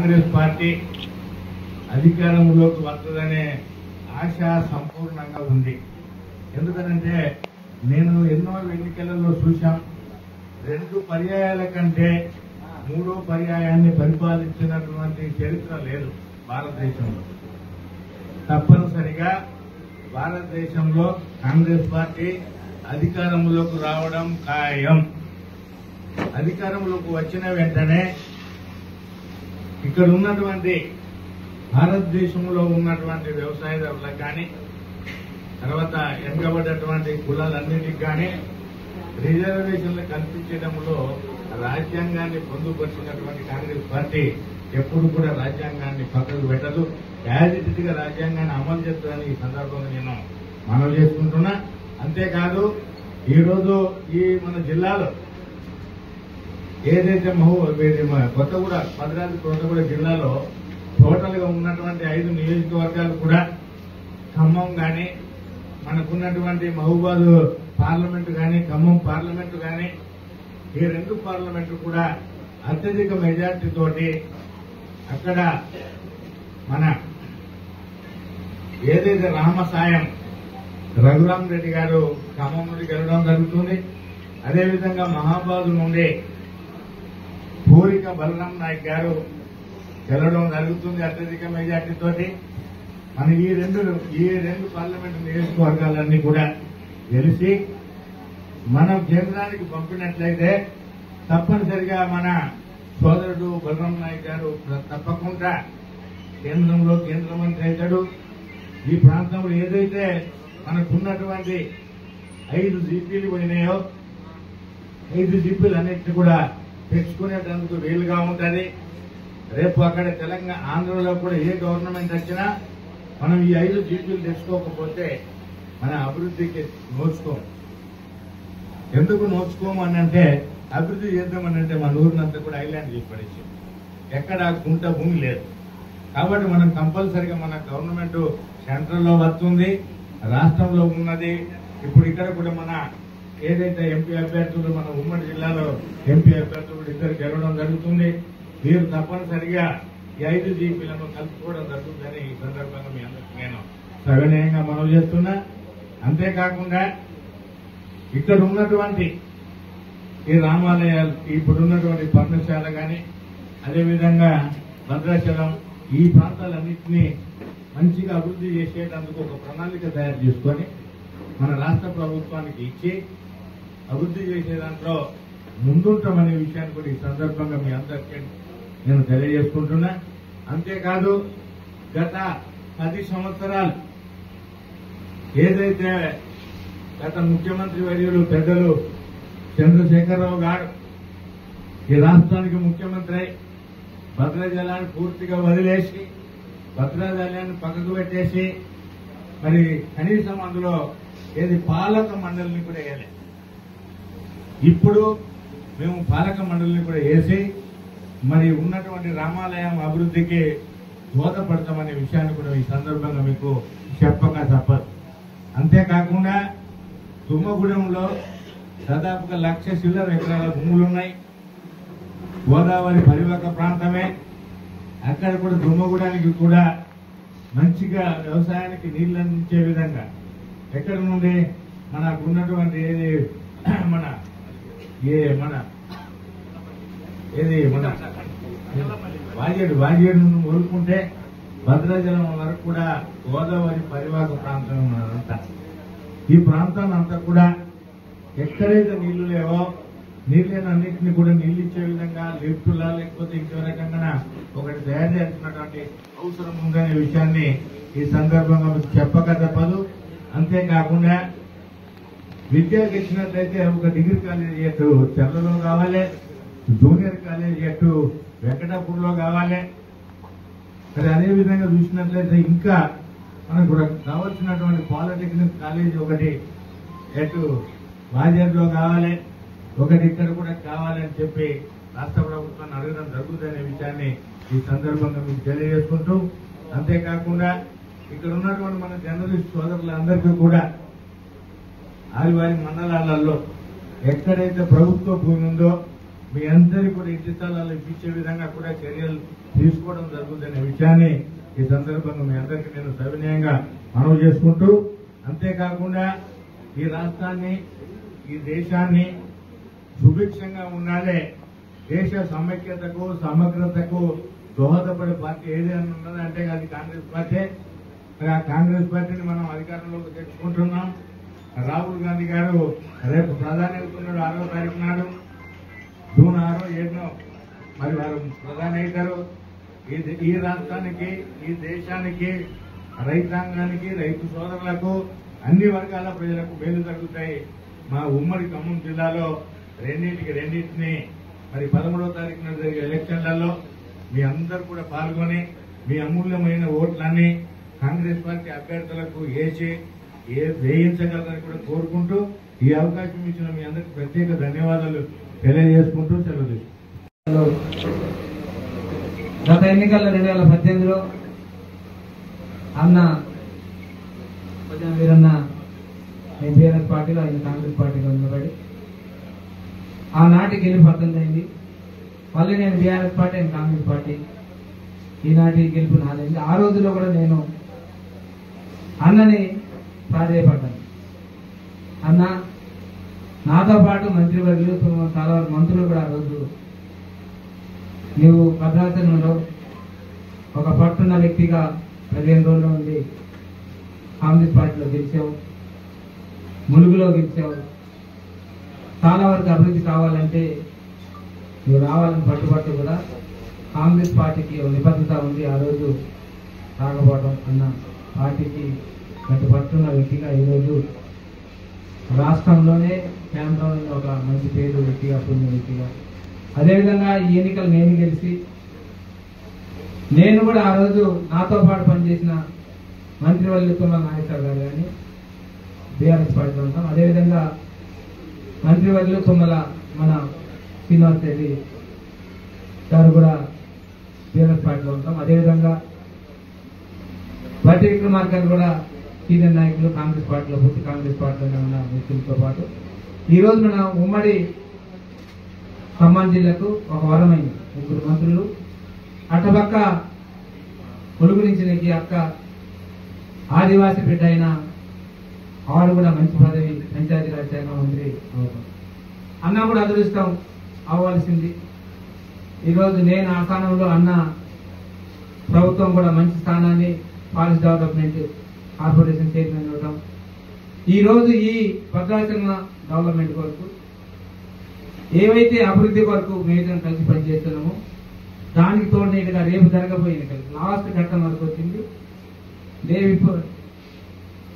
Congress party అధికారంలోకి వస్తుందనే ఆశ సంపూర్ణంగా ఉంది. ఎందుకనంటే నేను ఎన్నో ఎన్నికలలో చూశాం, 2 పర్యాయాల కంటే 3వ పర్యాయాన్ని పరిపాలించినటువంటి చరిత్ర లేదు భారతదేశంలో. తప్పనిసరిగా భారతదేశంలో కాంగ్రెస్ పార్టీ అధికారంలోకి రావడం ఖాయం. అధికారంలోకి వచ్చిన వెంటనే ఇక్కడ ఉన్నటువంటి భారతదేశంలో ఉన్నటువంటి వ్యవసాయదారులకు కానీ, తర్వాత వెనుకబడ్డటువంటి కులాలన్నింటికి కానీ రిజర్వేషన్లు కల్పించడంలో రాజ్యాంగాన్ని పొందుపరిచినటువంటి కాంగ్రెస్ పార్టీ ఎప్పుడు కూడా రాజ్యాంగాన్ని పక్కకు పెట్టదు. యాజిట్ గా రాజ్యాంగాన్ని అమలు చేస్తుందని ఈ సందర్భంగా నేను మనవి చేసుకుంటున్నా. అంతేకాదు ఈరోజు ఈ మన జిల్లాలో ఏదైతే కొత్తగూడ భద్రాద్రి కొత్తగూడ జిల్లాలో టోటల్ గా ఉన్నటువంటి 5 నియోజకవర్గాలు కూడా ఖమ్మం కానీ, మనకున్నటువంటి మహబూబాద్ పార్లమెంటు కానీ, ఖమ్మం పార్లమెంటు కానీ, ఈ 2 పార్లమెంటు కూడా అత్యధిక మెజార్టీ తోటి అక్కడ మన ఏదైతే రామసాయం రఘురామ్ రెడ్డి గారు ఖమ్మం నుండి గెలవడం జరుగుతుంది. అదేవిధంగా మహాబాద్ నుండి పూరిక బలరాం నాయక్ గారు గెలవడం జరుగుతుంది అత్యధిక మెజార్టీ తోటి. మన ఈ రెండు పార్లమెంటు నియోజకవర్గాలన్నీ కూడా గెలిచి మనం కేంద్రానికి పంపినట్లయితే తప్పనిసరిగా మన సోదరుడు బలరాం నాయక్ గారు తప్పకుండా కేంద్రంలో కేంద్ర మంత్రి అవుతాడు. ఈ ప్రాంతంలో ఏదైతే మనకున్నటువంటి 5 జీపీలు పోయినాయో 5 జీపీలు అన్నింటినీ కూడా తెచ్చుకునేటందుకు వీలుగా ఉంటుంది. రేపు అక్కడ తెలంగాణ ఆంధ్రలో కూడా ఏ గవర్నమెంట్ వచ్చినా మనం ఈ 5 జీపీలు తెచ్చుకోకపోతే మన అభివృద్ధికి నోచుకోం. ఎందుకు నోచుకోము అని అంటే అభివృద్ధి చేద్దామని అంటే మన ఊరినంతా కూడా ఐలాండ్ చేసి పడేసి ఎక్కడ గుంట భూమి లేదు. కాబట్టి మనం కంపల్సరిగా మన గవర్నమెంట్ సెంట్రల్లో వస్తుంది, రాష్ట్రంలో ఉన్నది. ఇప్పుడు ఇక్కడ కూడా మన ఏదైతే ఎంపీ అభ్యర్థులు మన ఉమ్మడి జిల్లాలో ఎంపీ అభ్యర్థులు 2 గెలవడం జరుగుతుంది. మీరు తప్పనిసరిగా ఈ 5 జీపీలను కలుపుకోవడం జరుగుతుందని ఈ సందర్భంగా మీ అందరికీ నేను సవినయంగా మనవి చేస్తున్నా. అంతేకాకుండా ఇక్కడ ఉన్నటువంటి ఈ రామాలయాలు, ఇప్పుడున్నటువంటి పర్ణశాల కానీ, అదేవిధంగా భద్రాచలం, ఈ ప్రాంతాలన్నింటినీ మంచిగా అభివృద్ధి చేసేటందుకు ఒక ప్రణాళిక తయారు చేసుకొని మన రాష్ట్ర ప్రభుత్వానికి ఇచ్చి అభివృద్ధి చేసే దాంట్లో ముందుంటామనే విషయాన్ని కూడా ఈ సందర్భంగా మీ అందరికీ నేను తెలియజేసుకుంటున్నా. అంతేకాదు గత 10 సంవత్సరాలు ఏదైతే గత ముఖ్యమంత్రి వర్యులు పెద్దలు చంద్రశేఖరరావు గారు ఈ రాష్ట్రానికి ముఖ్యమంత్రి భద్రాచలాన్ని పూర్తిగా వదిలేసి భద్రాచలాన్ని పక్కకు పెట్టేసి మరి కనీసం అందులో ఏది పాలక మండలిని కూడా వేయలే. ఇప్పుడు మేము పాలక మండలిని కూడా వేసి మరి ఉన్నటువంటి రామాలయం అభివృద్ధికి దోహదపడతామనే విషయాన్ని కూడా ఈ సందర్భంగా మీకు చెప్పక తప్పదు. అంతేకాకుండా తుమ్మగూడెంలో దాదాపుగా 1,00,000 చిల్లర ఎకరాల భూములున్నాయి. గోదావరి పరివాహక ప్రాంతమే. అక్కడ కూడా తుమ్మగూడానికి కూడా మంచిగా వ్యవసాయానికి నీళ్లు అందించే విధంగా ఎక్కడ నుండి మనకున్నటువంటి ఏది మన వాజేడు నుండి మొదలుకుంటే భద్రాచలం వరకు కూడా గోదావరి పరివాహక ప్రాంతం ఉన్నదంతా. ఈ ప్రాంతాన్ని అంతా కూడా ఎక్కడైతే నీళ్లు లేవో నీళ్ళన్నింటినీ కూడా నీళ్ళు ఇచ్చే విధంగా లిఫ్టులా లేకపోతే ఇంకో రకంగా ఒకటి తయారు చేయాల్సినటువంటి అవసరం ఉందనే విషయాన్ని ఈ సందర్భంగా మీకు చెప్పక తప్పదు. అంతేకాకుండా విద్యకు ఇచ్చినట్లయితే ఒక డిగ్రీ కాలేజీ అటు చెర్లలో కావాలి, జూనియర్ కాలేజీ అటు వెంకటాపూర్లో కావాలి. మరి అదేవిధంగా చూసినట్లయితే ఇంకా మనకు కావాల్సినటువంటి పాలిటెక్నిక్ కాలేజీ ఒకటి ఎటు వాజేడులో కావాలి, ఒకటి ఇక్కడ కూడా కావాలని చెప్పి రాష్ట్ర ప్రభుత్వాన్ని అడగడం జరుగుతుందనే విషయాన్ని ఈ సందర్భంగా మీకు తెలియజేసుకుంటూ, అంతేకాకుండా ఇక్కడ ఉన్నటువంటి మన జర్నలిస్ట్ సోదరులందరికీ కూడా ఆదివారి మండలాలలో ఎక్కడైతే ప్రభుత్వ భూమి ఉందో మీ అందరికీ కూడా ఇంటి స్థలాలు ఇప్పించే విధంగా కూడా చర్యలు తీసుకోవడం జరుగుతుందనే విషయాన్ని ఈ సందర్భంగా మీ అందరికీ నేను సవినయంగా మనవి చేసుకుంటూ, అంతేకాకుండా ఈ రాష్ట్రాన్ని ఈ దేశాన్ని సుభిక్షంగా ఉండాలి, దేశ సమైక్యతకు సమగ్రతకు దోహదపడే పార్టీ ఏదైనా ఉన్నదంటే అది కాంగ్రెస్ పార్టీ. మరి ఆ కాంగ్రెస్ పార్టీని మనం అధికారంలోకి తెచ్చుకుంటున్నాం. రాహుల్ గాంధీ గారు రేపు ప్రధాని అవుతున్నాడు 6వ తారీఖు నాడు, జూన్ 6, 7 మరి వారు ప్రధాని అవుతారు. ఈ రాష్ట్రానికి ఈ దేశానికి రైతాంగానికి రైతు సోదరులకు అన్ని వర్గాల ప్రజలకు మేలు జరుగుతాయి. మా ఉమ్మడి ఖమ్మం జిల్లాలో రెండింటిని మరి 13వ తారీఖున జరిగే ఎలక్షన్లలో మీ అందరూ కూడా పాల్గొని మీ అమూల్యమైన ఓట్లన్నీ కాంగ్రెస్ పార్టీ అభ్యర్థులకు వేయించగలరని కూడా కోరుకుంటూ ఈ అవకాశం ఇచ్చిన మీ అందరికీ ప్రత్యేక ధన్యవాదాలు తెలియజేసుకుంటూ సెలవు తీసుకుంటాం. గత ఎన్నికల్లో 2018లో అన్న వీరన్న నేను బీఆర్ఎస్ పార్టీలో ఆయన కాంగ్రెస్ పార్టీలో నిలబడి ఆనాటి గెలుపు అర్థమైంది. మళ్ళీ నేను బీఆర్ఎస్ పార్టీ ఆయన కాంగ్రెస్ పార్టీ, ఈనాటి గెలుపు నాదైంది. ఆ రోజులో కూడా నేను అన్నని ప్రాధాయపడ్డాను. అన్న నాతో పాటు మంత్రివర్యులు చాలా మంత్రులు కూడా ఆ రోజు నీవు భద్రాచలంలో ఒక పట్టున్న వ్యక్తిగా 15 రోజుల్లో ఉండి కాంగ్రెస్ పార్టీలో గెలిచావు, ములుగులో గెలిచావు. చాలా వరకు అభివృద్ధి కావాలంటే నువ్వు రావాలని పట్టుబట్టు కూడా కాంగ్రెస్ పార్టీకి నిబద్ధత ఉంది. ఆ రోజు రాకపోవడం అన్న పార్టీకి పట్టున్న వ్యక్తిగా ఈరోజు రాష్ట్రంలోనే కేంద్రంలో ఒక మంచి పేరు వ్యక్తిగా పొందిన వ్యక్తిగా, అదేవిధంగా ఈ ఎన్నికలు నేను గెలిచి నేను కూడా ఆ రోజు నాతో పాటు పనిచేసిన మంత్రివర్యులు తుమ్మల నాగేశ్వర గారు కానీ బీఆర్ఎస్ పార్టీలో ఉంటాం. అదేవిధంగా మంత్రివర్యులు తుమ్మల మన శ్రీనివాస్ రెడ్డి గారు కూడా బీఆర్ఎస్ పార్టీలో ఉంటాం. అదేవిధంగా బట్టి విక్రమార్క గారు కూడా సీనియర్ నాయకులు కాంగ్రెస్ పార్టీలో పూర్తి కాంగ్రెస్ పార్టీలోనే ఉన్న వ్యక్తులతో పాటు ఈరోజు మన ఉమ్మడి ఖమ్మం జిల్లాకు ఒక వరమైంది. 3 మంత్రులు, అటుపక్క కొలుగు నుంచి నెక్కి అక్క ఆదివాసీ బిడ్డ అయిన ఆవిడ కూడా మంచి పదవి పంచాయతీరాజ్ శాఖ మంత్రి అవుతాం. అన్న కూడా అదృష్టం అవ్వాల్సింది. ఈరోజు నేను ఆ స్థానంలో అన్న ప్రభుత్వం కూడా మంచి స్థానాన్ని ఫారెస్ట్ డెవలప్మెంట్ కార్పొరేషన్ చైర్మన్ ఇవ్వడం, ఈరోజు ఈ భద్రాచలం డెవలప్మెంట్ కొరకు ఏవైతే అభివృద్ధి కొరకు మేమిద్దరం కలిసి పనిచేస్తున్నామో దానికి తోడుగా రేపు జరగబోయే ఎన్నికలు లాస్ట్ ఘట్టం వరకు వచ్చింది.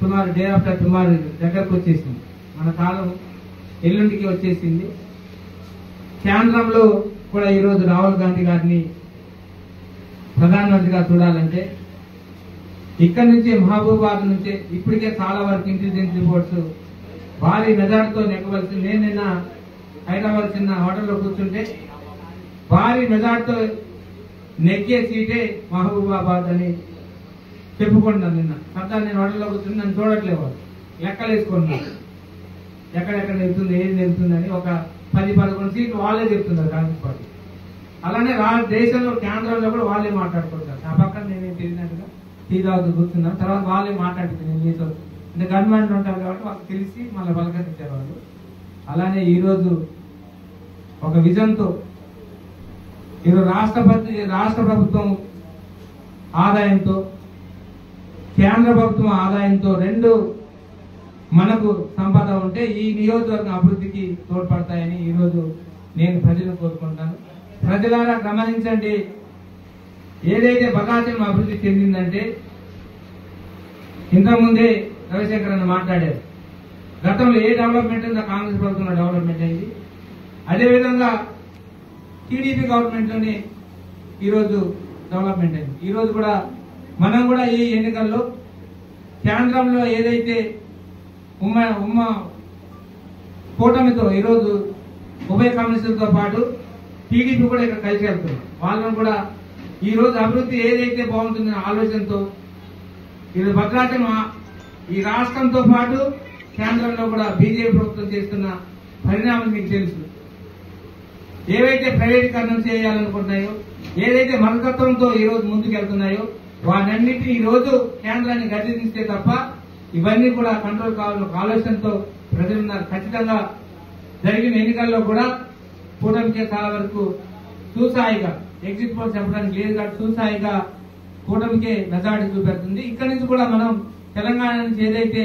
టుమారో డే ఆఫ్టర్ టుమారో దగ్గరకు వచ్చేసింది. మన కాలం ఎల్లుండికి వచ్చేసింది. కేంద్రంలో కూడా ఈరోజు రాహుల్ గాంధీ గారిని ప్రధానమంత్రిగా చూడాలంటే ఇక్కడి నుంచి మహబూబాబాద్ నుంచే ఇప్పటికే చాలా వరకు ఇంటెలిజెన్స్ రిపోర్ట్స్ భారీ మెజార్టీతో నెగ్గవలసి, నేను నిన్న హైదరాబాద్ చిన్న హోటల్లో కూర్చుంటే భారీ మెజార్టీతో నెగ్గే సీటే మహబూబాబాద్ అని చెప్పుకుంటున్నాను. నిన్న సర్దార్ నేను హోటల్లో కూర్చుని నన్ను చూడట్లేదు, వాళ్ళు లెక్కలు వేసుకుంటున్నారు ఎక్కడెక్కడ నెగ్గుతుంది ఏది నెగ్గుతుందని. ఒక 10-11 సీట్లు వాళ్ళే చెప్తున్నారు కాంగ్రెస్ పార్టీ. అలానే దేశంలో కేంద్రంలో కూడా వాళ్ళే మాట్లాడుకుంటారు. ఆ పక్కన నేనేం తెలిసినట్టుగా టీ తాగుతూ కూర్చున్నాను. తర్వాత వాళ్ళే మాట్లాడుతున్నాను మీతో, అంటే గవర్నమెంట్ ఉంటారు కాబట్టి వాళ్ళకి తెలిసి మళ్ళీ పలకరించారు వాళ్ళు. అలానే ఈరోజు ఒక విజన్తో ఈరోజు రాష్ట్ర ప్రభుత్వం ఆదాయంతో కేంద్ర ప్రభుత్వం ఆదాయంతో 2 మనకు సంపద ఉంటే ఈ నియోజకవర్గం అభివృద్ధికి తోడ్పడతాయని ఈరోజు నేను ప్రజలను కోరుకుంటాను. ప్రజలారా గమనించండి, ఏదైతే భద్రాచలం అభివృద్ధి చెందిందంటే ఇంతకుముందే రవిశంకర్ అన్న మాట్లాడారు. గతంలో ఏ డెవలప్మెంట్ ఉందో కాంగ్రెస్ ప్రభుత్వంలో డెవలప్మెంట్ అయింది. అదేవిధంగా టీడీపీ గవర్నమెంట్ లోనే ఈరోజు డెవలప్మెంట్ అయింది. ఈరోజు కూడా మనం కూడా ఈ ఎన్నికల్లో కేంద్రంలో ఏదైతే ఉమ్మ కూటమితో ఈరోజు ఉభయ కమ్యూనిస్టులతో పాటు టీడీపీ కూడా ఇక్కడ కలిసి వెళ్తున్నారు. వాళ్ళని కూడా ఈ రోజు అభివృద్ధి ఏదైతే బాగుంటుందనే ఆలోచనతో ఇది భద్రాచలం ఈ రాష్ట్రంతో పాటు కేంద్రంలో కూడా బీజేపీ ప్రభుత్వం చేస్తున్న పరిణామం మీకు తెలుసు. ఏవైతే ప్రైవేటీకరణం చేయాలనుకుంటున్నాయో, ఏదైతే మనస్తత్వంతో ఈ రోజు ముందుకెళ్తున్నాయో వాటన్నిటిని ఈ రోజు కేంద్రాన్ని గద్దెదిస్తే తప్ప ఇవన్నీ కూడా కంట్రోల్ కావాలన్న ఆలోచనతో ప్రజలున్నారు. ఖచ్చితంగా జరిగిన ఎన్నికల్లో కూడా కూటమికే చాలా వరకు సూసాయిగా ఎగ్జిట్ పోల్ చెప్పడానికి లేదు కాబట్టి సూసాయిగా కూటమికే మెజార్టీ చూపెడుతుంది. ఇక్కడి నుంచి కూడా మనం తెలంగాణ నుంచి ఏదైతే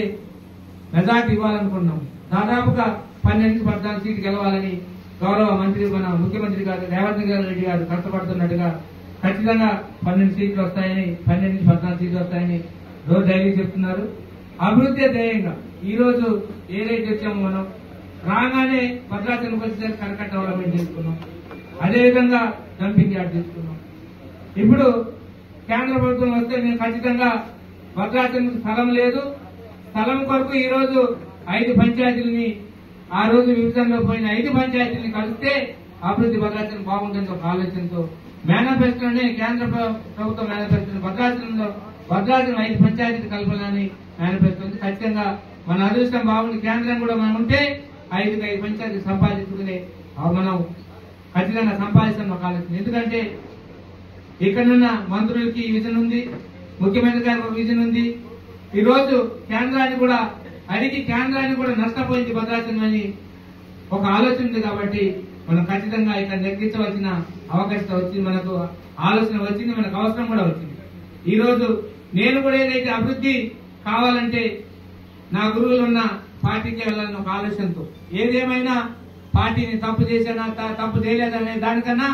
మెజార్టీ ఇవ్వాలనుకున్నాం, దాదాపుగా 12-14 సీట్లు గెలవాలని గౌరవ మంత్రి మన ముఖ్యమంత్రి గారు రేవంత్ రెడ్డి గారు కష్టపడుతున్నట్టుగా ఖచ్చితంగా 12 సీట్లు వస్తాయని, 12-14 సీట్లు వస్తాయని రోజు డైలీ చెప్తున్నారు. అభివృద్ధి ధ్యేయంగా ఈ రోజు ఏదైతే వచ్చామో మనం రాగానే భద్రాచలంకి వచ్చేసరికి కరకట్ట డెవలప్మెంట్ చేసుకున్నాం, అదేవిధంగా డంపింగ్ యార్డ్ తీసుకున్నాం. ఇప్పుడు కేంద్ర ప్రభుత్వం వస్తే మేము ఖచ్చితంగా భద్రాచలం స్థలం లేదు, స్థలం కొరకు ఈ రోజు 5 పంచాయతీలని ఆ రోజు విభజనలో పోయిన 5 పంచాయతీలని కలిస్తే అభివృద్ధి భద్రాచలం బాగుంటుంది ఒక ఆలోచనతో మేనిఫెస్టోనే కేంద్ర ప్రభుత్వం మేనిఫెస్టో భద్రాచలం 5 పంచాయతీలు కలపాలని మేనిఫెస్టో ఉంది. ఖచ్చితంగా మన అదృష్టం బాగుంది, కేంద్రం కూడా మనం ఉంటే 5 పంచాయతీలు సంపాదించుకునే మనం ఖచ్చితంగా సంపాదిస్తాం ఒక ఆలోచన. ఎందుకంటే ఇక్కడున్న మంత్రులకి విజన్ ఉంది, ముఖ్యమంత్రి గారికి ఒక విజన్ ఉంది. ఈ రోజు కేంద్రాన్ని కూడా అడిగి కేంద్రాన్ని కూడా నష్టపోయింది భద్రాచలం అని ఒక ఆలోచన ఉంది. కాబట్టి మనం ఖచ్చితంగా ఇక్కడ నెగ్గించవలసిన అవకాశం వచ్చింది, మనకు ఆలోచన వచ్చింది, మనకు అవసరం కూడా వచ్చింది. ఈ రోజు నేను కూడా ఏదైతే అభివృద్ధి కావాలంటే నా గురువులు ఉన్న పార్టీకి వెళ్ళాలని ఒక ఆలోచనతో, ఏదేమైనా పార్టీని తప్పు చేశానా తప్పు చేయలేదనే దానికన్నా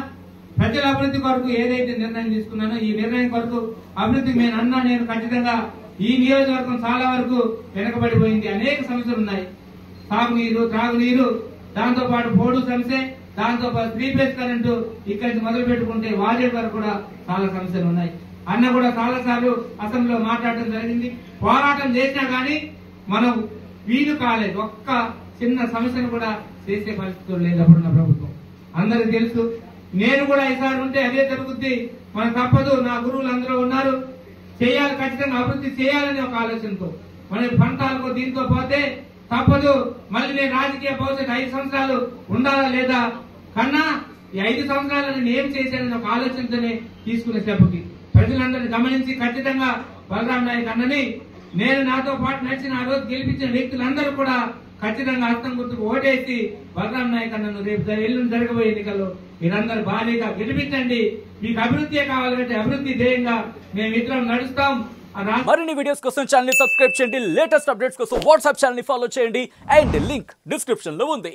ప్రజల అభివృద్ధి కొరకు ఏదైతే నిర్ణయం తీసుకున్నానో ఈ నిర్ణయం కొరకు అభివృద్ధికి నేను ఖచ్చితంగా ఈ నియోజకవర్గం చాలా వరకు వెనకబడిపోయింది. అనేక సమస్యలు ఉన్నాయి, సాగునీరు, త్రాగునీరు, దాంతో పాటు పోడు సమస్య, దాంతో పాటు 3 ఫేజ్ కరెంటు ఇక్కడి నుంచి మొదలు పెట్టుకుంటే వాజేడ్ వరకు కూడా చాలా సమస్యలు ఉన్నాయి. అన్న కూడా చాలా సార్లు అసెంబ్లీలో మాట్లాడటం జరిగింది. పోరాటం చేసినా గానీ మనం వీలు కాలేదు, ఒక్క చిన్న సమస్యను కూడా చేసే పరిస్థితులు లేదు అప్పుడున్న ప్రభుత్వం. అందరికి తెలుసు. నేను కూడా ఈసారి ఉంటే అదే జరుగుద్ది, మనకు తప్పదు. నా గురువులు అందరూ ఉన్నారు, చేయాలి, ఖచ్చితంగా అభివృద్ధి చేయాలని ఒక ఆలోచనతో మన పంటాలకు దీంతో పోతే తప్పదు. మళ్ళీ నేను రాజకీయ భవిష్యత్తు 5 సంవత్సరాలు ఉండాలా లేదా కన్నా ఈ 5 సంవత్సరాలు నేను ఏం చేశానని ఒక ఆలోచనతోనే తీసుకునే స్టెప్కి ప్రజలందరినీ గమనించి ఖచ్చితంగా బలరాం నాయక్ అన్నని నేను నాతో పాటు నడిచిన ఆ రోజు గెలిపించిన వ్యక్తులందరూ కూడా ఖచ్చితంగా హస్తం గుర్తుకు ఓటేసి బలరాం నాయక్ అన్నను రేపు ఎల్లుండి జరగబోయే ఎన్నికల్లో మీరందరూ భారీగా గెలిపించండి. మీకు అభివృద్ధి కావాలంటే అభివృద్ధి ధ్యేయంగా మేమిద్దరం నడుస్తాం. మరిన్ని వీడియోస్ కోసం ఛానల్ ని సబ్స్క్రైబ్ చేయండి, లేటెస్ట్ అప్డేట్స్ కోసం వాట్సాప్ ఛానల్ ని ఫాలో చేయండి అండ్ లింక్ డిస్క్రిప్షన్ లో ఉంది.